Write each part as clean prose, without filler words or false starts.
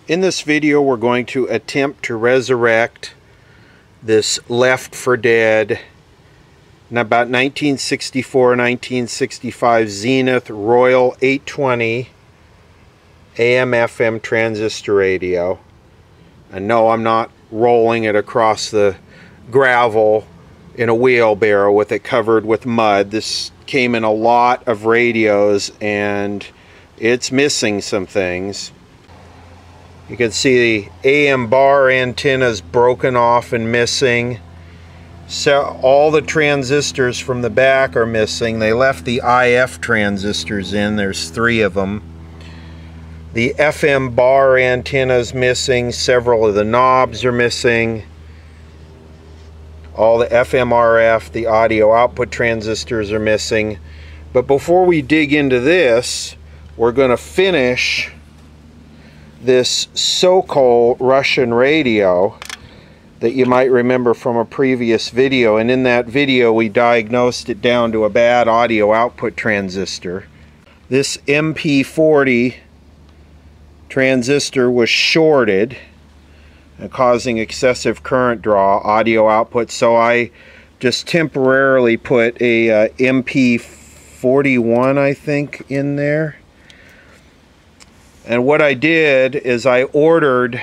In this video, we're going to attempt to resurrect this Left for Dead in about 1964-1965 Zenith Royal 820 AM/FM transistor radio. And no, I'm not rolling it across the gravel in a wheelbarrow with it covered with mud. This came in a lot of radios and it's missing some things. You can see the AM bar antennas broken off and missing. So all the transistors from the back are missing. They left the IF transistors in. There's 3 of them. The FM bar antenna's missing. Several of the knobs are missing. All the FM RF, the audio output transistors are missing. But before we dig into this, we're going to finish this Sokol Russian radio that you might remember from a previous video, and in that video we diagnosed it down to a bad audio output transistor. This MP40 transistor was shorted, causing excessive current draw, audio output, so I just temporarily put a MP41, I think, in there. And what I did is I ordered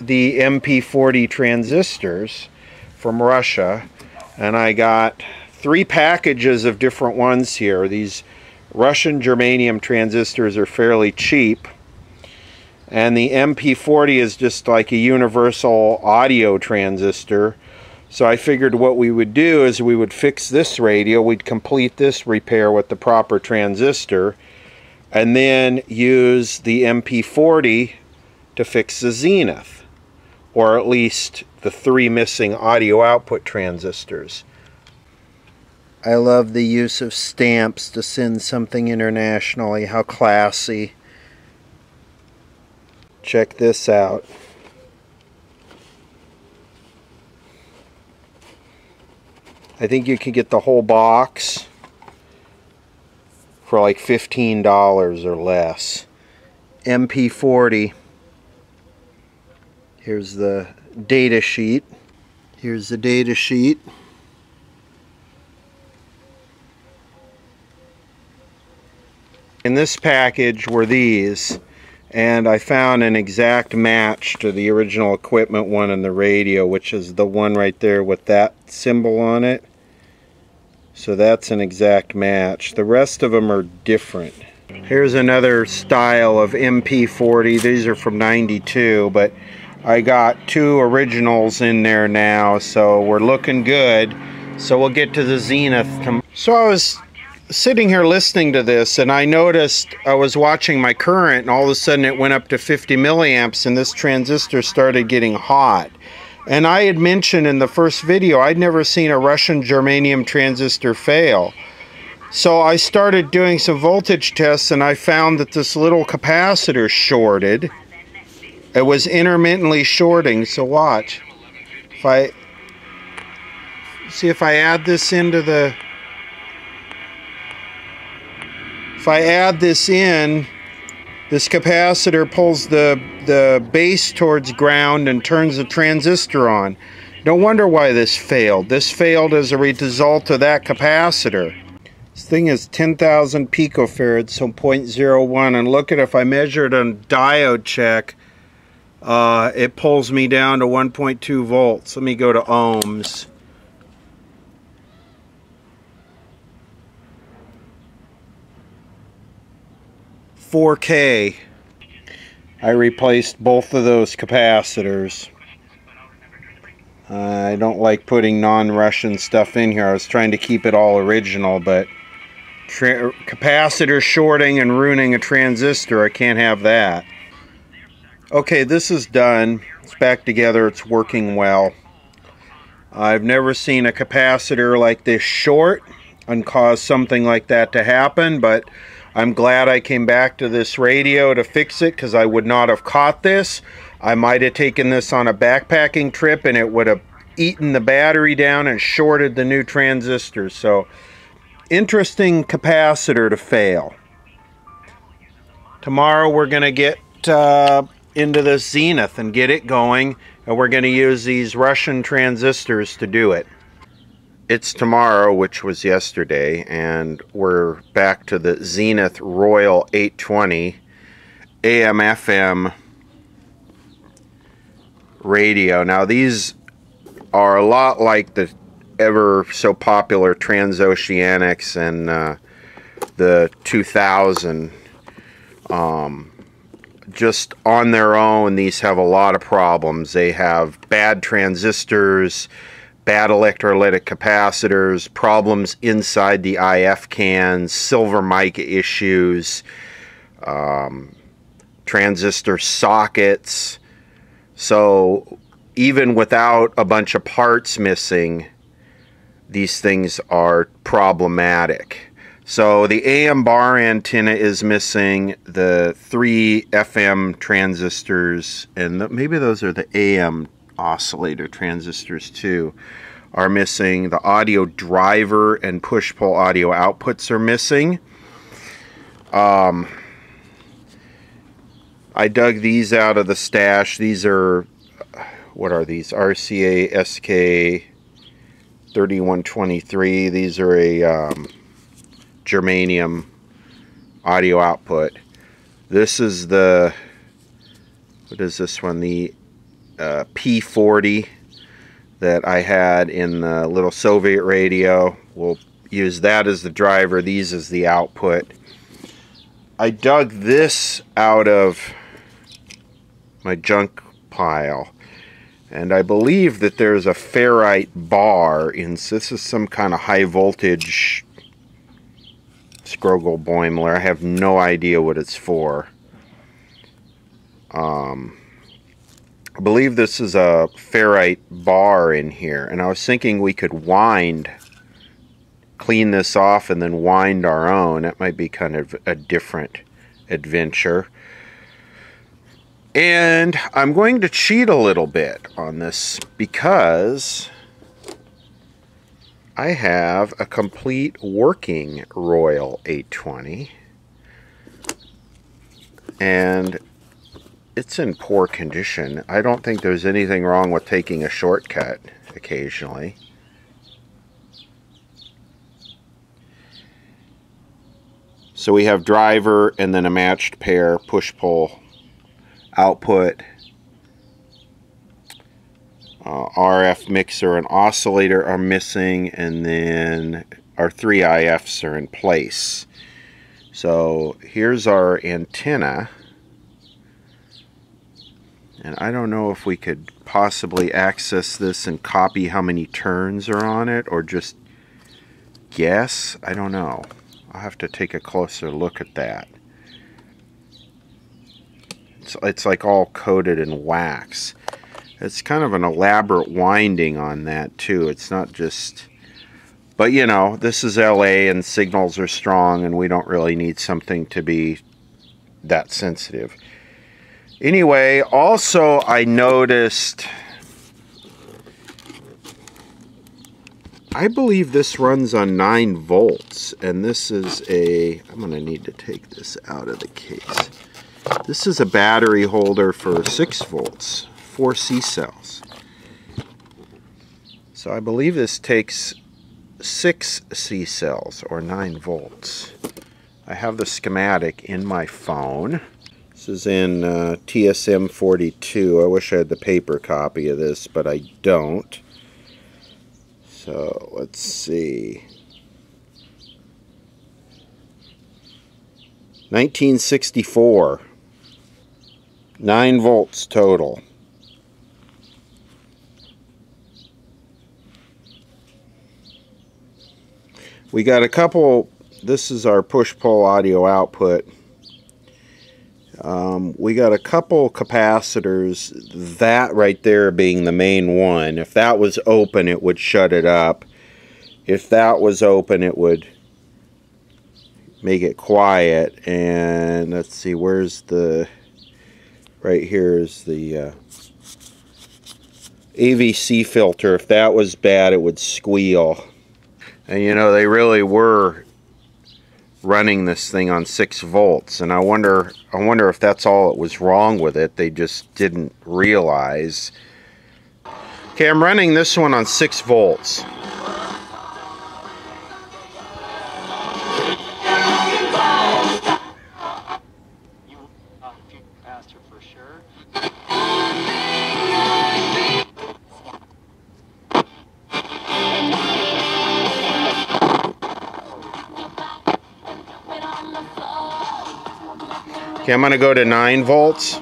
the MP40 transistors from Russia, and I got 3 packages of different ones here. These Russian germanium transistors are fairly cheap, and the MP40 is just like a universal audio transistor. So I figured what we would do is we would fix this radio, we'd complete this repair with the proper transistor, and then use the MP40 to fix the Zenith, or at least the 3 missing audio output transistors. I love the use of stamps to send something internationally. How classy. Check this out. I think you can get the whole box for like $15 or less. MP40. Here's the data sheet. Here's the data sheet. In this package were these, and I found an exact match to the original equipment one in the radio, which is the one right there with that symbol on it. So that's an exact match. The rest of them are different. Here's another style of MP40. These are from '92, but I got 2 originals in there now, so we're looking good. So we'll get to the Zenith. So I was sitting here listening to this, and I noticed I was watching my current, and all of a sudden it went up to 50 milliamps, and this transistor started getting hot. And I had mentioned in the first video I'd never seen a Russian germanium transistor fail. So I started doing some voltage tests, and I found that this little capacitor shorted. It was intermittently shorting, so watch. If I add this into the... If I add this in, this capacitor pulls the base towards ground and turns the transistor on. No wonder why this failed. This failed as a result of that capacitor. This thing is 10,000 picofarads, so 0.01. And look at, if I measure it on diode check, it pulls me down to 1.2 volts. Let me go to ohms. $4K. I replaced both of those capacitors. I don't like putting non-Russian stuff in here. I was trying to keep it all original, but capacitor shorting and ruining a transistor, I can't have that. Okay, this is done. It's back together. It's working well. I've never seen a capacitor like this short and cause something like that to happen, but I'm glad I came back to this radio to fix it, because I would not have caught this. I might have taken this on a backpacking trip and it would have eaten the battery down and shorted the new transistors. So, interesting capacitor to fail. Tomorrow we're going to get into this Zenith and get it going, and we're going to use these Russian transistors to do it. It's tomorrow, which was yesterday, and we're back to the Zenith Royal 820 AM/FM radio. Now these are a lot like the ever so popular Transoceanics and the 2000. Just on their own, these have a lot of problems. They have bad transistors, bad electrolytic capacitors, problems inside the IF cans, silver mica issues, transistor sockets. So even without a bunch of parts missing, these things are problematic. So the AM bar antenna is missing, the 3 FM transistors, and maybe those are the AM oscillator transistors too, are missing. The audio driver and push-pull audio outputs are missing. I dug these out of the stash. These are, what are these? RCA SK 3123. These are a germanium audio output. This is the, what is this one? The P40 that I had in the little Soviet radio. We'll use that as the driver. These as the output. I dug this out of my junk pile, and I believe that there's a ferrite bar in this. Is some kind of high voltage Skrogel Boimler. I have no idea what it's for. I believe this is a ferrite bar in here, and I was thinking we could clean this off and then wind our own. That might be kind of a different adventure. And I'm going to cheat a little bit on this because I have a complete working Royal 820, and it's in poor condition. I don't think there's anything wrong with taking a shortcut occasionally. So we have driver and then a matched pair push-pull output, RF mixer and oscillator are missing, and then our 3 IFs are in place. So here's our antenna, and I don't know if we could possibly access this and copy how many turns are on it, or just guess. I don't know. I'll have to take a closer look at that. It's like all coated in wax. It's kind of an elaborate winding on that too. It's not just, but you know, this is LA and signals are strong, and we don't really need something to be that sensitive. Anyway, also I noticed, I believe this runs on 9 volts, and this is a, I'm going to need to take this out of the case. This is a battery holder for 6 volts, 4 C cells. So I believe this takes 6 C cells, or 9 volts. I have the schematic in my phone. This is in TSM 42. I wish I had the paper copy of this, but I don't. So let's see. 1964. 9 volts total. We got a couple, this is our push-pull audio output. We got a couple capacitors, that right there being the main one. If that was open, it would shut it up. If that was open, it would make it quiet. And let's see, where's the, right here is the AVC filter. If that was bad, it would squeal. And you know, they really were running this thing on 6 volts, and I wonder if that's all that was wrong with it. They just didn't realize. Okay, I'm running this one on 6 volts. Okay, I'm going to go to 9 volts.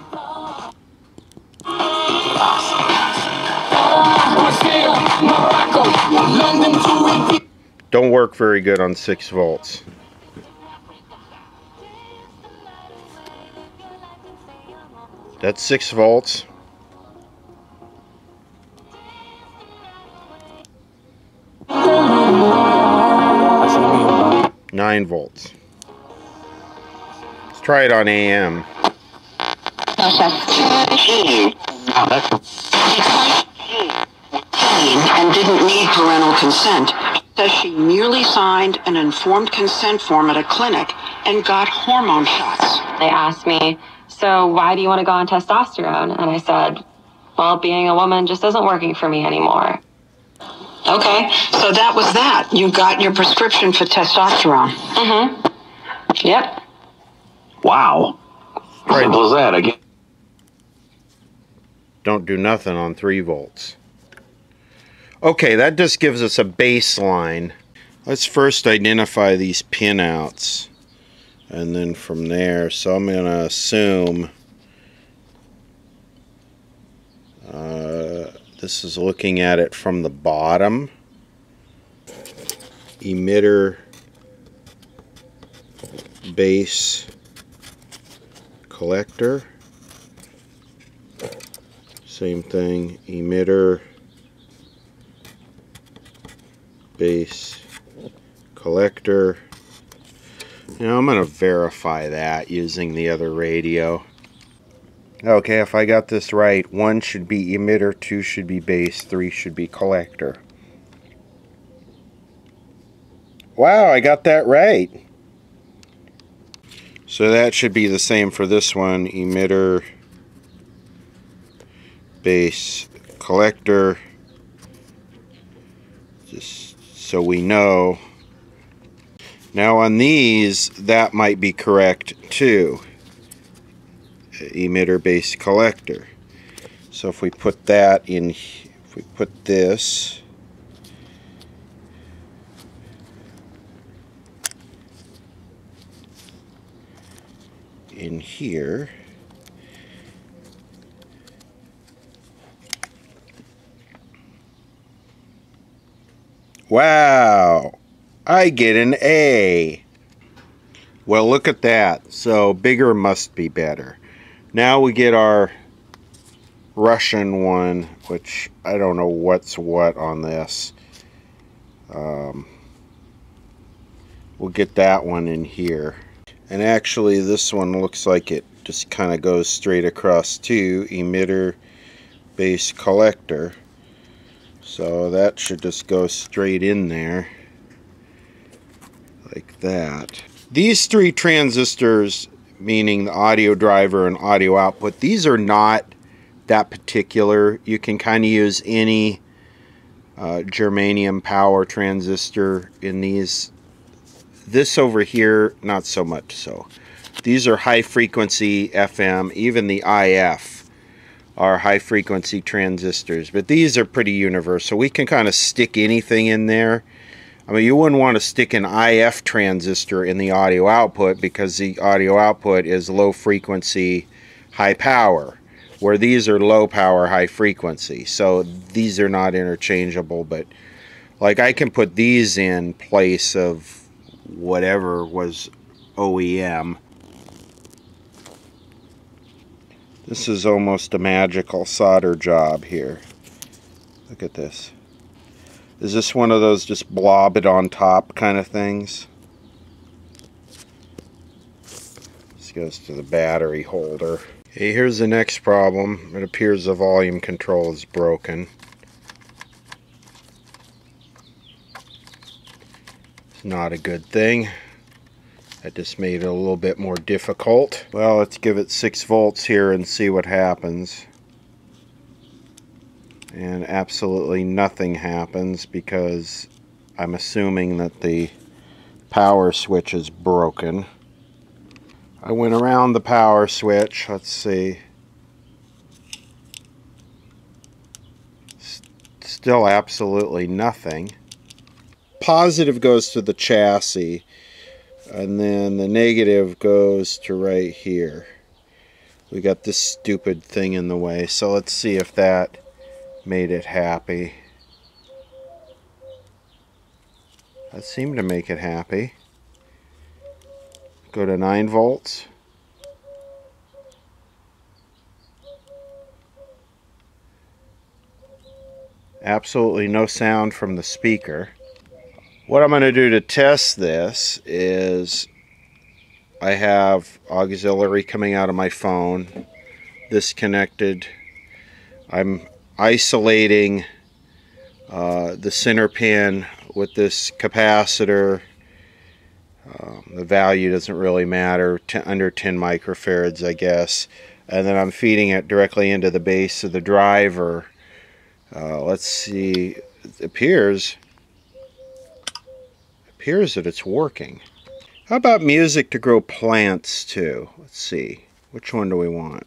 Don't work very good on 6 volts. That's 6 volts. That's 9 volts. Let's try it on AM. And didn't need parental consent. Says she merely signed an informed consent form at a clinic and got hormone shots. They asked me, so why do you want to go on testosterone? And I said, well, being a woman just isn't working for me anymore. Okay, so that was that. You got your prescription for testosterone. Mm-hmm. Yep. Wow. How simple as that again? Don't do nothing on 3 volts. Okay, that just gives us a baseline. Let's first identify these pinouts, and then from there, so I'm going to assume this is looking at it from the bottom. Emitter, base, collector. Same thing, emitter, base, collector. Now I'm going to verify that using the other radio. Okay, if I got this right, 1 should be emitter, 2 should be base, 3 should be collector. Wow, I got that right. So that should be the same for this one, emitter, base, collector. Just so we know. Now on these, that might be correct too. Emitter, base, collector. So if we put that in, if we put this in here, wow, I get an A. Well, look at that. So bigger must be better. Now we get our Russian one, which I don't know what's what on this. We'll get that one in here. And actually this one looks like it just kind of goes straight across to emitter, base, collector. So that should just go straight in there like that. These 3 transistors, meaning the audio driver and audio output, these are not that particular. You can kind of use any germanium power transistor in these. This over here, not so much so. These are high frequency FM, even the IF are high frequency transistors, but these are pretty universal. We can kind of stick anything in there. I mean, you wouldn't want to stick an IF transistor in the audio output because the audio output is low frequency, high power, where these are low power, high frequency. So these are not interchangeable, but like I can put these in place of whatever was OEM. This is almost a magical solder job here. Look at this. Is this one of those just blob it on top kind of things? This goes to the battery holder. Okay, here's the next problem. It appears the volume control is broken. It's not a good thing. That just made it a little bit more difficult. Well, let's give it 6 volts here and see what happens. And absolutely nothing happens because I'm assuming that the power switch is broken. I went around the power switch. Let's see. Still absolutely nothing. Positive goes to the chassis, and then the negative goes to right here. We got this stupid thing in the way, so let's see if that made it happy. That seemed to make it happy. Go to 9 volts. Absolutely no sound from the speaker. What I'm going to do to test this is I have auxiliary coming out of my phone. This connected. I'm isolating the center pin with this capacitor. The value doesn't really matter, under 10 microfarads, I guess. And then I'm feeding it directly into the base of the driver. Let's see. It appears that it's working. How about music to grow plants too? Let's see. Which one do we want?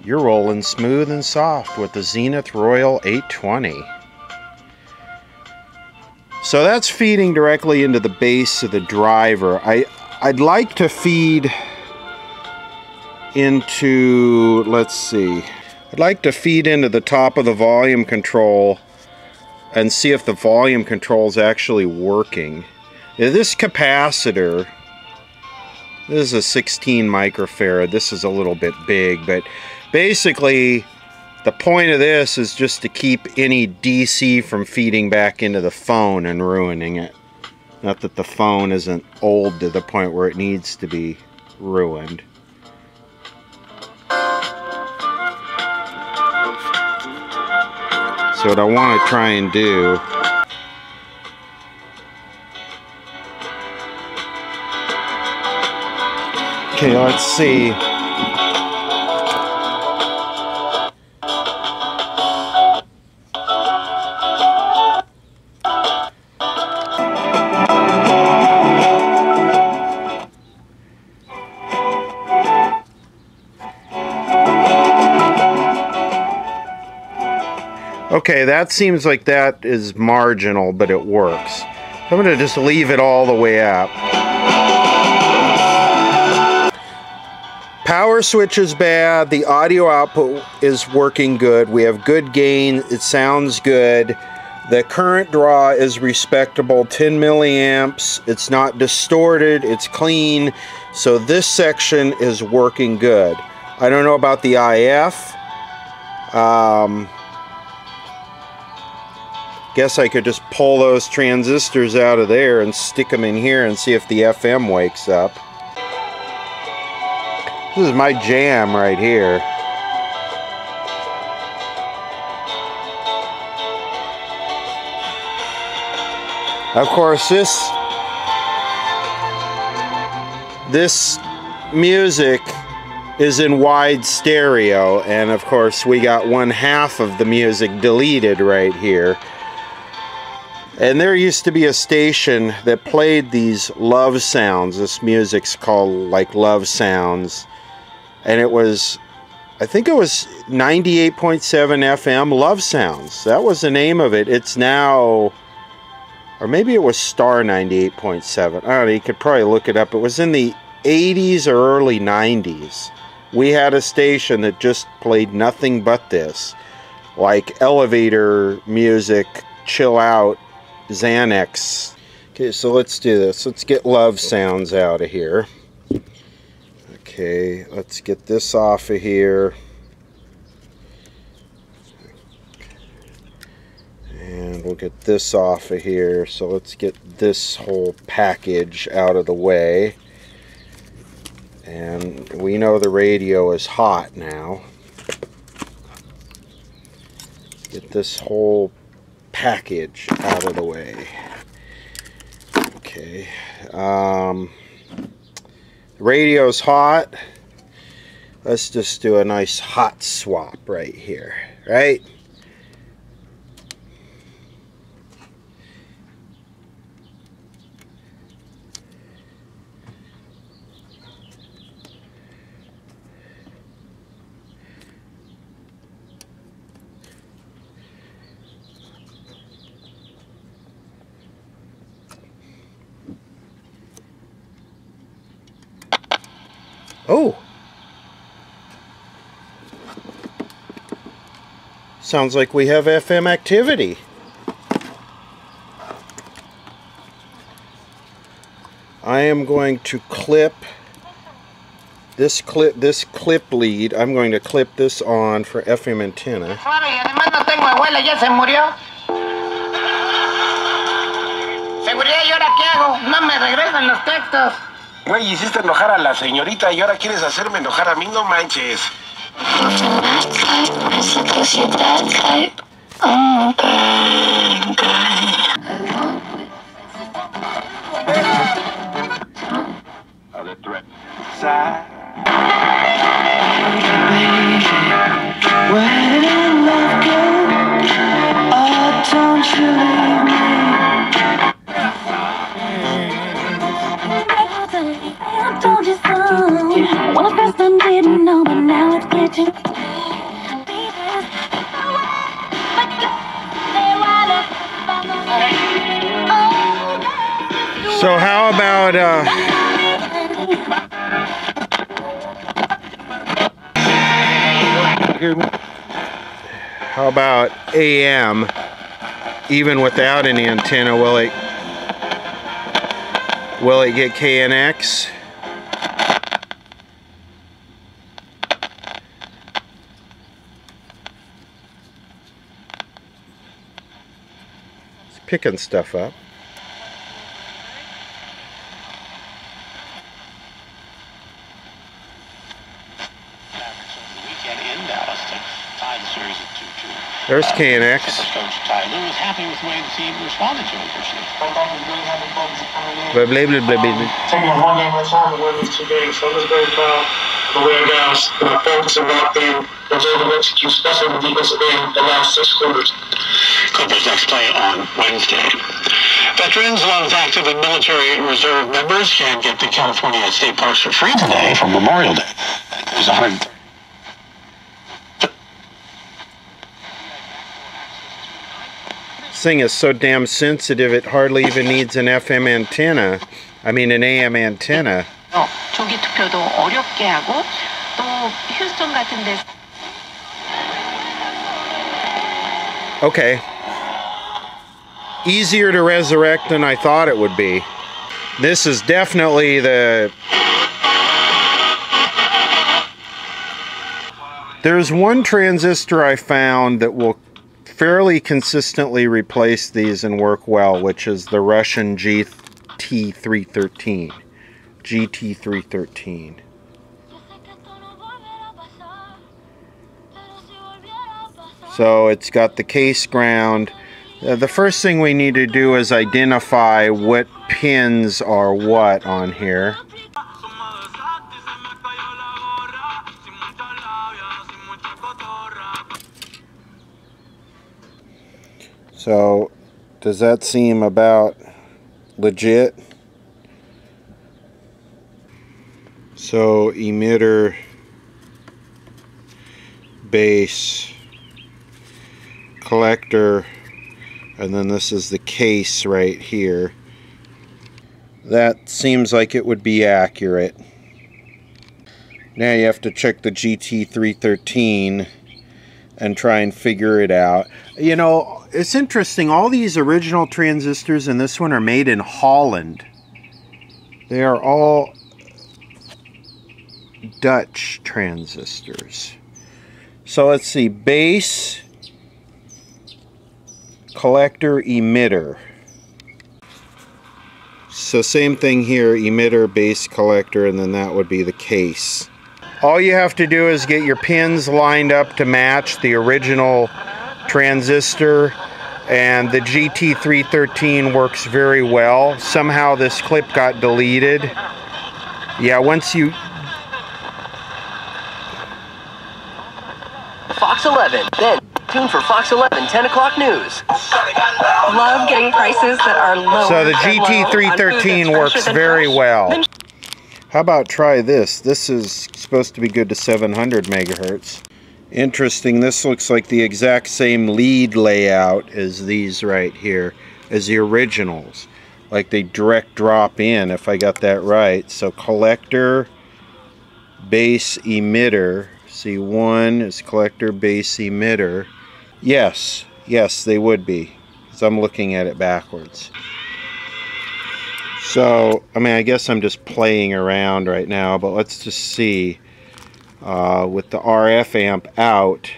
You're rolling smooth and soft with the Zenith Royal 820. So that's feeding directly into the base of the driver. I'd like to feed into, let's see, I'd like to feed into the top of the volume control and see if the volume control is actually working. Now, this capacitor, this is a 16 microfarad. This is a little bit big, but basically the point of this is just to keep any DC from feeding back into the phone and ruining it. Not that the phone isn't old to the point where it needs to be ruined. So what I want to try and do, okay, let's see. Okay, that seems like that is marginal, but it works. I'm going to just leave it all the way up. Power switch is bad. The audio output is working good. We have good gain. It sounds good. The current draw is respectable, 10 milliamps. It's not distorted. It's clean. So this section is working good. I don't know about the IF. Guess I could just pull those transistors out of there and stick them in here and see if the FM wakes up. This is my jam right here. Of course, this music is in wide stereo, and of course we got 1/2 of the music deleted right here. And there used to be a station that played these love sounds. This music's called like love sounds, and it was, I think it was 98.7 FM Love Sounds. That was the name of it. It's now, or maybe it was Star 98.7. I don't know, you could probably look it up. It was in the 80s or early 90s. We had a station that just played nothing but this, like elevator music, chill out, Xanax. Okay, so let's do this. Let's get love sounds out of here. Okay, let's get this off of here. And we'll get this off of here. So let's get this whole package out of the way. And we know the radio is hot now. Get this whole package out of the way. Okay. The radio's hot. Let's just do a nice hot swap right here, right? Oh! Sounds like we have FM activity. I am going to clip this clip lead. I'm going to clip this on for FM antenna. Güey, hiciste enojar a la señorita y ahora quieres hacerme enojar a mí, no manches. So how about AM? Even without an antenna, will it get KNX? It's picking stuff up. There's KNX. Blah, blah, blah, blah, blah. Taking one game at a time and winning 2 games, so I'm just very proud of the way our guys focused and locked in, was able to execute, especially the defensive end, the last 6 quarters. Clippers next play on Wednesday. Veterans, along with active and military reserve members, can get to California state parks for free today for Memorial Day. There's 100. This thing is so damn sensitive it hardly even needs an FM antenna. I mean an AM antenna. 조기 투표도 어렵게 하고 또 휴스턴 같은 데. Okay. Easier to resurrect than I thought it would be. This is definitely the... There's one transistor I found that will fairly consistently replace these and work well, which is the Russian GT313. GT313. So it's got the case ground. The first thing we need to do is identify what pins are what on here. So, does that seem about legit? So, emitter, base, collector, and then this is the case right here. That seems like it would be accurate. Now you have to check the GT313 and try and figure it out. You know, it's interesting, all these original transistors in this one are made in Holland. They are all Dutch transistors. So let's see, base, collector, emitter. So same thing here, emitter, base, collector, and then that would be the case. All you have to do is get your pins lined up to match the original transistor, and the GT313 works very well. Somehow this clip got deleted. Yeah, once you... Fox 11, then tune for Fox 11 10 o'clock news. Love getting prices that are lower. So the GT313 works very well. How about try this? This is supposed to be good to 700 megahertz. Interesting, this looks like the exact same lead layout as these right here, as the originals. Like they direct drop in, if I got that right. So collector, base, emitter. See, one is collector, base, emitter. Yes, yes, they would be, because I'm looking at it backwards. So, I mean, I guess I'm just playing around right now, but let's just see. With the RF amp out,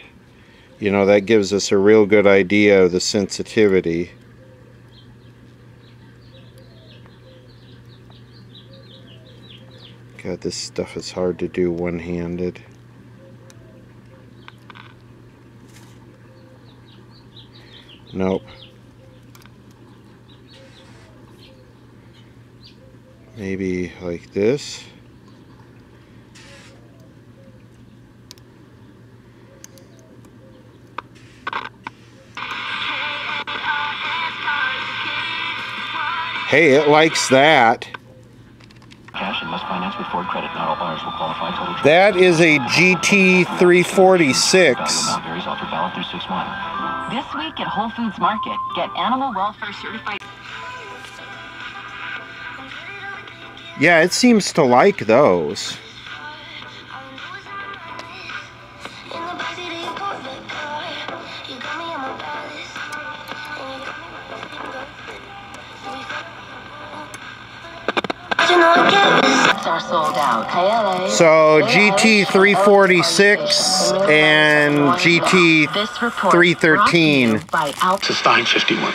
you know, that gives us a real good idea of the sensitivity. God, this stuff is hard to do one-handed. Nope. Maybe like this. Hey, it likes that. Cash and must finance with Ford credit. Not all buyers will qualify. Total that is a GT346. Varies offer valid through 6/1. This week at Whole Foods Market, get animal welfare certified. Yeah, it seems to like those. Are sold out. So GT346 and GT313. It's 9:51.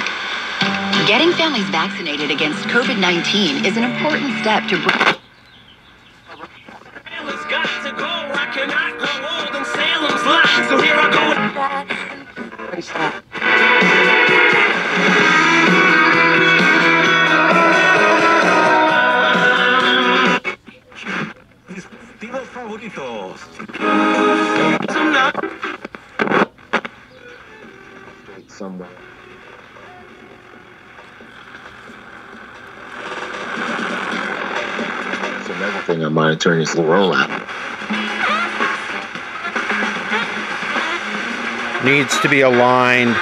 Getting families vaccinated against COVID-19 is an important step to bring. So here I go. Somewhere. So another thing I'm monitoring is the rollout. Needs to be aligned.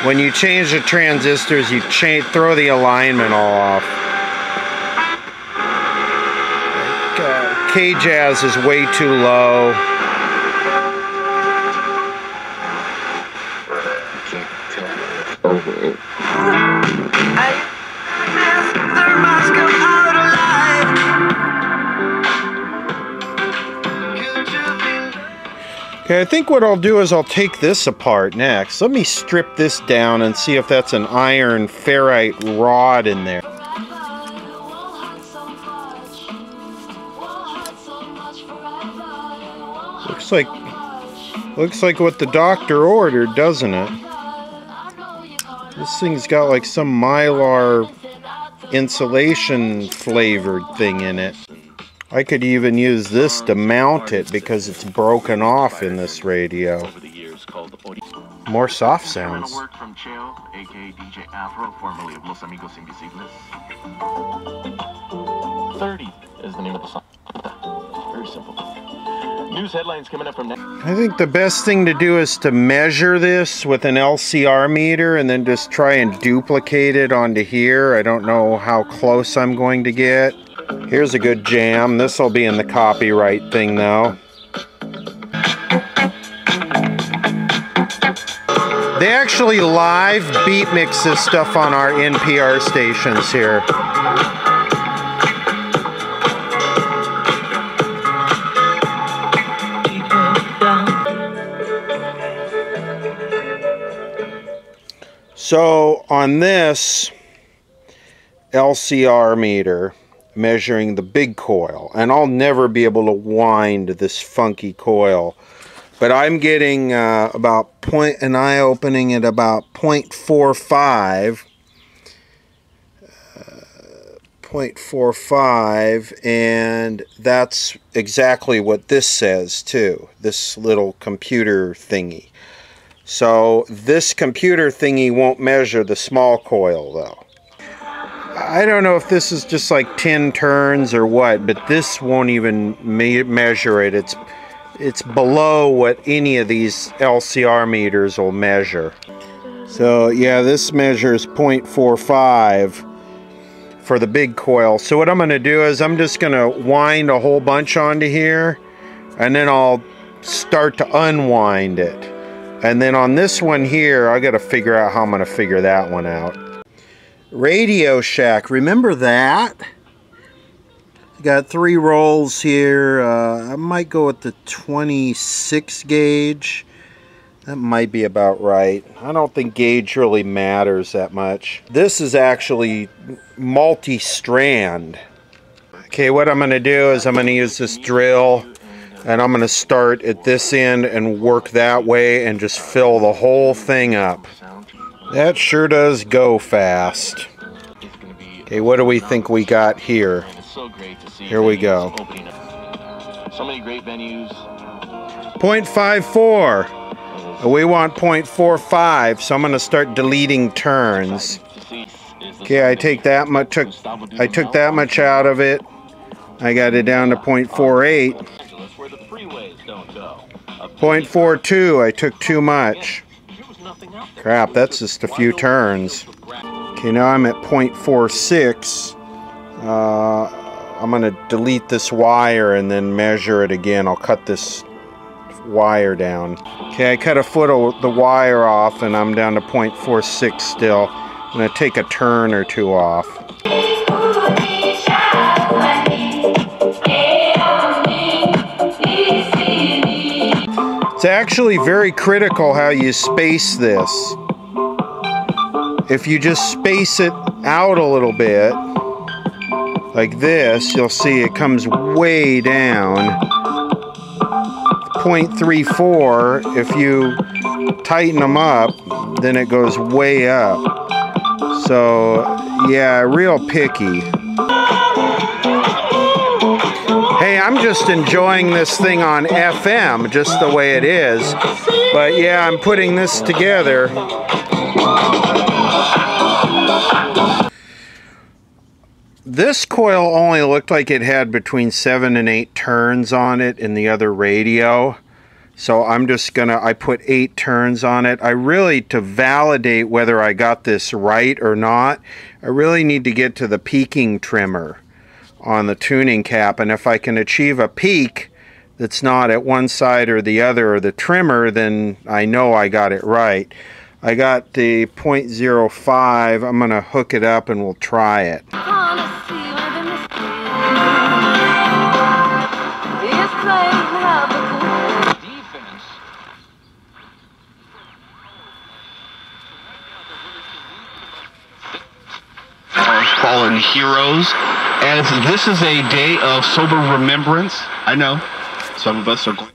When you change the transistors, you throw the alignment all off. K-Jazz is way too low. Okay, I think what I'll do is I'll take this apart next. Let me strip this down and see if that's an iron ferrite rod in there. Looks like what the doctor ordered, doesn't it? This thing's got like some Mylar insulation flavored thing in it. I could even use this to mount it because it's broken off in this radio. Over the years called the More soft sounds. Work from Cheo, aka DJ Afro, formerly of Los Amigos Invisibles. 30 is the name of the song. Very simple. News headlines coming up from next. I think the best thing to do is to measure this with an LCR meter and then just try and duplicate it onto here. I don't know how close I'm going to get. Here's a good jam. This will be in the copyright thing though. They actually live beat mix this stuff on our NPR stations here. So on this LCR meter, measuring the big coil, and I'll never be able to wind this funky coil, but I'm getting about an eye opening at about 0.45, 0.45, and that's exactly what this says too, this little computer thingy. So this computer thingy won't measure the small coil though. I don't know if this is just like 10 turns or what, but this won't even measure it. It's below what any of these LCR meters will measure. So yeah, this measures 0.45 for the big coil. So what I'm going to do is I'm just going to wind a whole bunch onto here, and then I'll start to unwind it. And then on this one here, I got to figure out how I'm going to figure that one out. Radio Shack, remember that? Got 3 rolls here. I might go with the 26 gauge. That might be about right. I don't think gauge really matters that much. This is actually multi-strand. Okay, what I'm going to do is I'm going to use this drill, and I'm going to start at this end and work that way and just fill the whole thing up. That sure does go fast. Okay, what do we think we got here? Here we go. So many great venues. 0.54. We want 0.45, so I'm going to start deleting turns. Okay, I take that much. I took that much out of it. I got it down to 0.48. 0.42. I took too much. Crap, that's just a few turns. Okay, now I'm at 0.46. I'm going to delete this wire and then measure it again. I'll cut this wire down. Okay, I cut a foot of the wire off and I'm down to 0.46 still. I'm going to take a turn or two off. It's actually very critical how you space this. If you just space it out a little bit, like this, you'll see it comes way down. 0.34, if you tighten them up, then it goes way up. So, yeah, real picky. Hey, I'm just enjoying this thing on FM, just the way it is. But yeah, I'm putting this together. This coil only looked like it had between 7 and 8 turns on it in the other radio. So I'm just gonna, I put 8 turns on it. I really, to validate whether I got this right or not, I really need to get to the peaking trimmer on the tuning cap. And if I can achieve a peak that's not at one side or the other of the trimmer, then I know I got it right. I got the 0.05. I'm gonna hook it up and we'll try it. Fallen heroes, as this is a day of sober remembrance. I know some of us are going.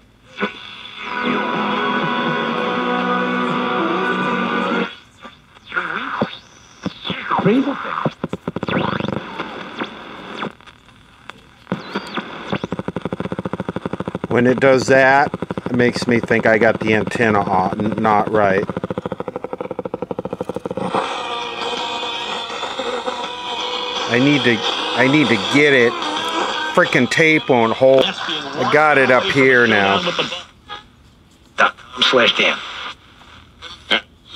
When it does that, it makes me think I got the antenna not right. I need to get it. Frickin' tape won't hold. I got it up here now. /Dan.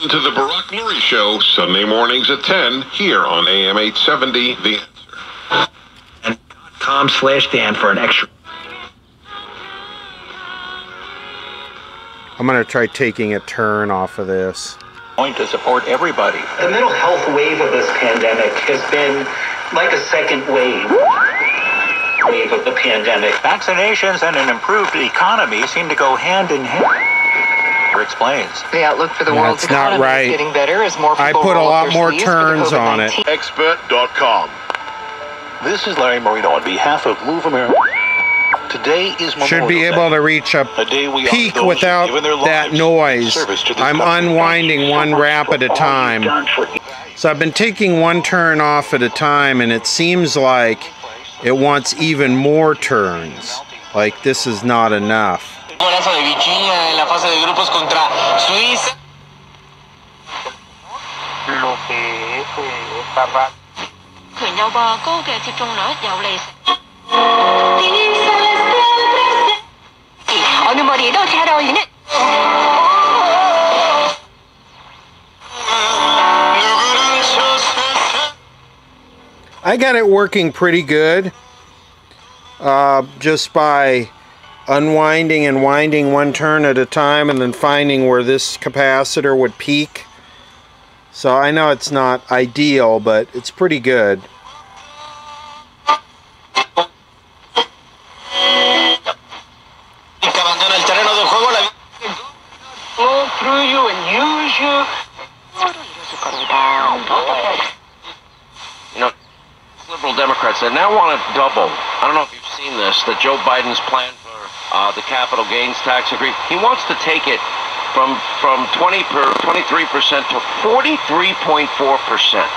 To the Barack Lurie Show, Sunday mornings at 10, here on AM 870, The Answer. And .com/Dan for an extra. I'm going to try taking a turn off of this. Going to support everybody. The mental health wave of this pandemic has been like a second wave of the pandemic. Vaccinations and an improved economy seem to go hand in hand. Explains. The outlook for the world's economy is getting better as more people I put a lot more turns on it. Expert.com. This is Larry Marino on behalf of Move America. Today is Memorial Should be able to reach a peak without that noise. I'm unwinding one wrap at a time. So I've been taking one turn off at a time, and it seems like it wants even more turns. Like this is not enough. Golazo de Vichinha en la fase de grupos contra Suiza. Lo que es esta raza. 權有個高嘅接種率有利。어느 머리에도 잘 어울리는. I got it working pretty good. Just by unwinding and winding one turn at a time and then finding where this capacitor would peak. So I know it's not ideal, but it's pretty good. Go through you and use you. You know, liberal Democrats, they now want to double. I don't know if you've seen this, that Joe Biden's plan for the capital gains tax agreement. He wants to take it from 23% to 43.4%.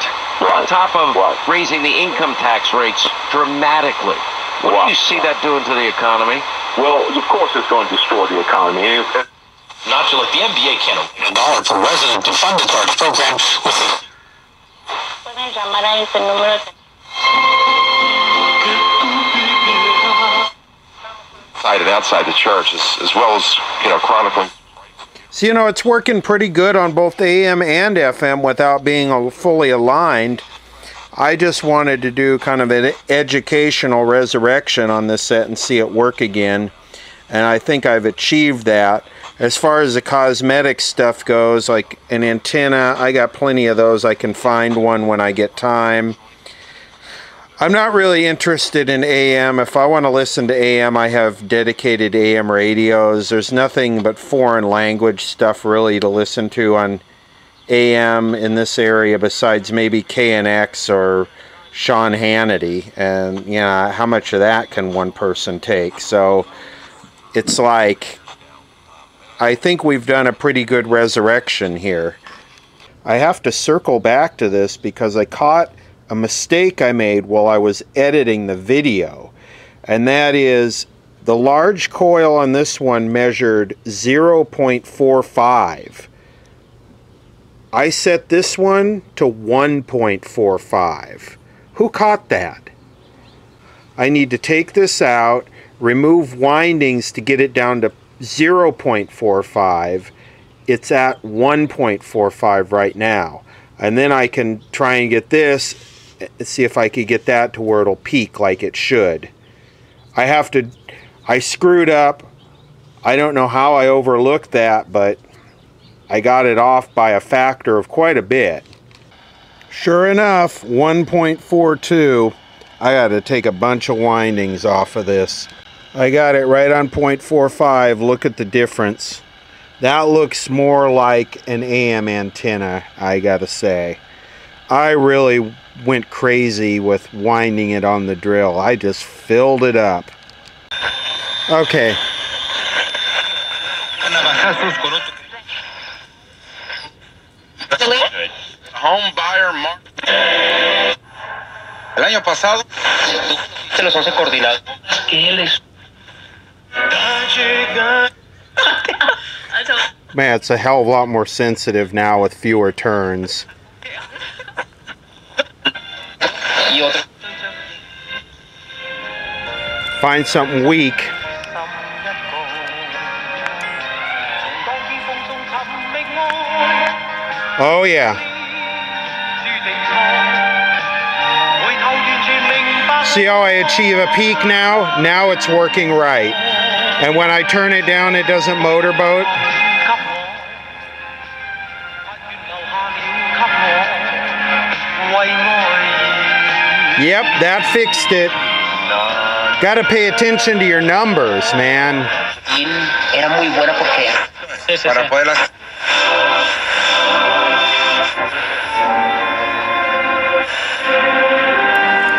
On top of raising the income tax rates dramatically. What do you see that doing to the economy? Well, of course it's going to destroy the economy. Not to let the NBA can't $1 per resident to fund the charge program with the... Outside the church, as well as, chronicling. So, it's working pretty good on both AM and FM without being fully aligned. I just wanted to do kind of an educational resurrection on this set and see it work again. And I think I've achieved that. As far as the cosmetic stuff goes, like an antenna, I got plenty of those. I can find one when I get time. I'm not really interested in AM. If I want to listen to AM, I have dedicated AM radios. There's nothing but foreign language stuff really to listen to on AM in this area besides maybe KNX or Sean Hannity. And, how much of that can one person take? So it's like, I think we've done a pretty good resurrection here. I have to circle back to this because I caught a mistake I made while I was editing the video, and that is the large coil on this one measured 0.45. I set this one to 1.45. Who caught that? I need to take this out, remove windings to get it down to 0.45. It's at 1.45 right now, and then I can try and get this, see if I could get that to where it'll peak like it should. I screwed up. I don't know how I overlooked that, but I got it off by a factor of quite a bit. Sure enough, 1.42. I got to take a bunch of windings off of this. I got it right on 0.45. Look at the difference. That looks more like an AM antenna, I gotta say. I really went crazy with winding it on the drill. I just filled it up. Okay. Home buyer market. El año pasado se los 11 coordinados. ¿Qué les? Man, it's a hell of a lot more sensitive now with fewer turns. Y otro. Find something weak. Oh yeah. See how I achieve a peak now? Now it's working right. And when I turn it down, it doesn't motorboat. Yep, that fixed it. Gotta pay attention to your numbers, man.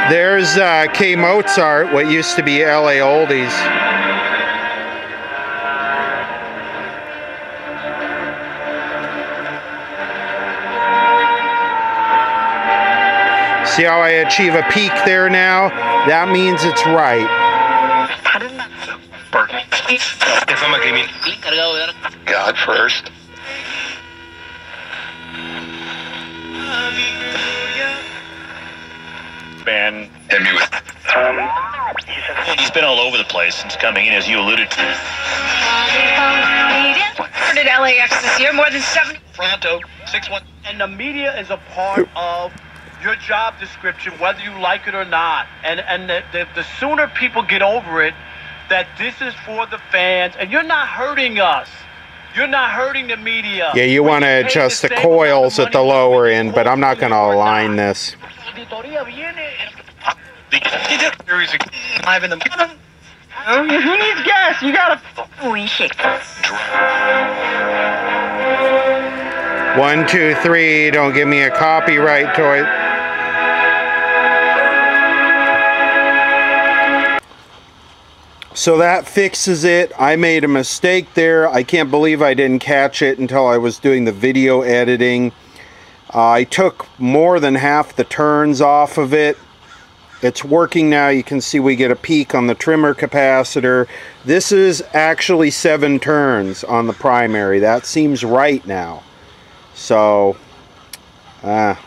There's K Mozart, what used to be LA Oldies. See how I achieve a peak there now? That means it's right. God first. Man, hit me with. He's been all over the place since coming in, as you alluded to. At LAX this year, more than 70. Toronto, 6-1. And the media is a part of your job description, whether you like it or not. And the sooner people get over it, that this is for the fans, and you're not hurting us. You're not hurting the media. Yeah, you want to adjust the coils at the lower end, but I'm not going to align this. Live in the who needs gas? You gotta. 1, 2, 3. Don't give me a copyright toy. So that fixes it. I made a mistake there. I can't believe I didn't catch it until I was doing the video editing. I took more than half the turns off of it. It's working now. You can see we get a peak on the trimmer capacitor. This is actually 7 turns on the primary. That seems right now. So, I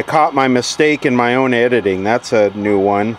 caught my mistake in my own editing. That's a new one.